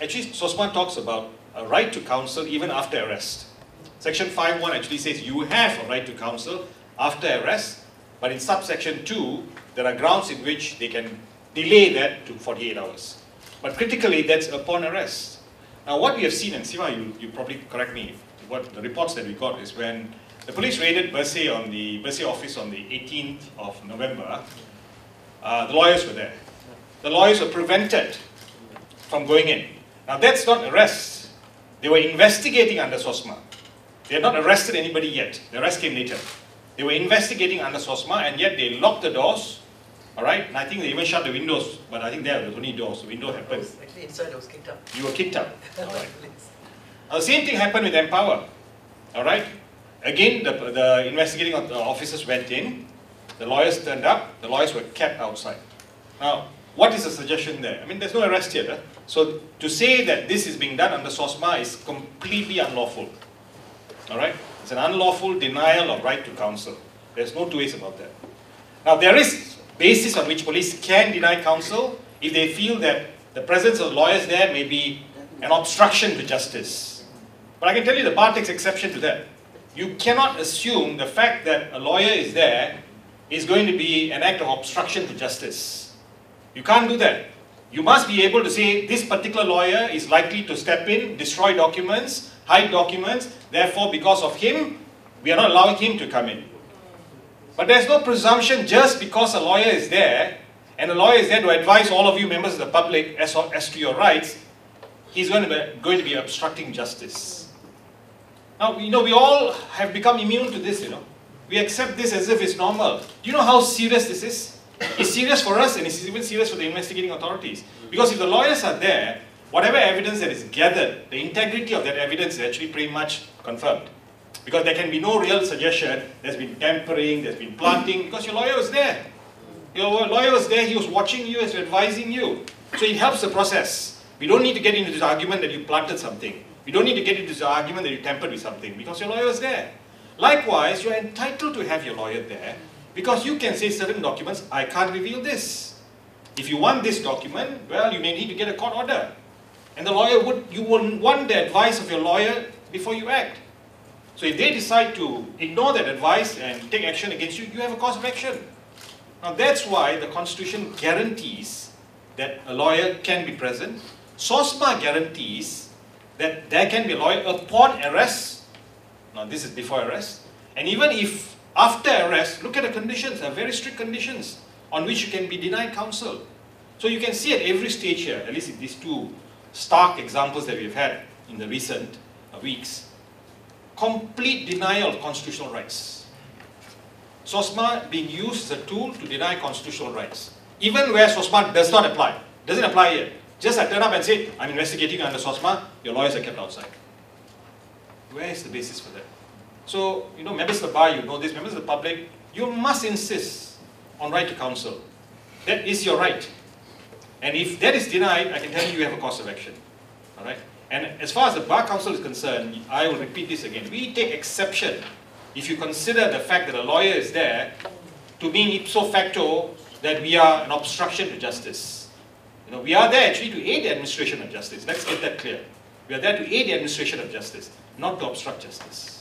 actually SOSMA talks about a right to counsel even after arrest. Section 5.1 actually says you have a right to counsel after arrest, but in subsection 2, there are grounds in which they can delay that to 48 hours. But critically, that's upon arrest. Now what we have seen, and Siva, you probably correct me, what the reports that we got is when the police raided Bersih on the Bersih office on the 18th of November, the lawyers were there. The lawyers were prevented from going in. Now that's not arrest. They were investigating under SOSMA. They had not arrested anybody yet. The arrest came later. They were investigating under SOSMA, and yet they locked the doors. All right, and I think they even shut the windows, but I think there was only doors. The window happened. Actually, inside I was kicked out. You were kicked out. All right. Now, the same thing happened with Empower. All right. Again, the investigating officers went in. The lawyers turned up. The lawyers were kept outside. Now, what is the suggestion there? I mean, there's no arrest here. Huh? So to say that this is being done under SOSMA is completely unlawful. All right. It's an unlawful denial of right to counsel. There's no two ways about that. Now, there is basis on which police can deny counsel if they feel that the presence of lawyers there may be an obstruction to justice. But I can tell you the bar takes exception to that. You cannot assume the fact that a lawyer is there is going to be an act of obstruction to justice. You can't do that. You must be able to say this particular lawyer is likely to step in, destroy documents, hide documents, therefore because of him, we are not allowing him to come in. But there's no presumption just because a lawyer is there, and a lawyer is there to advise all of you members of the public as to your rights, he's going to be obstructing justice. Now, we all have become immune to this, We accept this as if it's normal. Do you know how serious this is? It's serious for us, and it's even serious for the investigating authorities. Because if the lawyers are there, whatever evidence that is gathered, the integrity of that evidence is actually pretty much confirmed. Because there can be no real suggestion there's been tampering, there's been planting, because your lawyer was there. Your lawyer was there, he was watching you, he was advising you. So it helps the process. We don't need to get into this argument that you planted something. We don't need to get into this argument that you tampered with something, because your lawyer was there. Likewise, you're entitled to have your lawyer there, because you can say certain documents, I can't reveal this. If you want this document, well, you may need to get a court order. And the lawyer you will want the advice of your lawyer before you act. So if they decide to ignore that advice and take action against you, you have a cause of action. Now that's why the Constitution guarantees that a lawyer can be present. SOSMA guarantees that there can be a lawyer upon arrest. Now this is before arrest. And even if after arrest, look at the conditions, there are very strict conditions on which you can be denied counsel. So you can see at every stage here, at least in these two stark examples that we've had in the recent weeks, complete denial of constitutional rights. SOSMA being used as a tool to deny constitutional rights. Even where SOSMA does not apply. Doesn't apply here. Just I turn up and say, I'm investigating under SOSMA, your lawyers are kept outside. Where is the basis for that? So, members of the bar, you know this, members of the public, you must insist on right to counsel. That is your right. And if that is denied, I can tell you have a cause of action. All right? And as far as the Bar Council is concerned, I will repeat this again. We take exception if you consider the fact that a lawyer is there to mean ipso facto that we are an obstruction to justice. We are there actually to aid the administration of justice. Let's get that clear. We are there to aid the administration of justice, not to obstruct justice.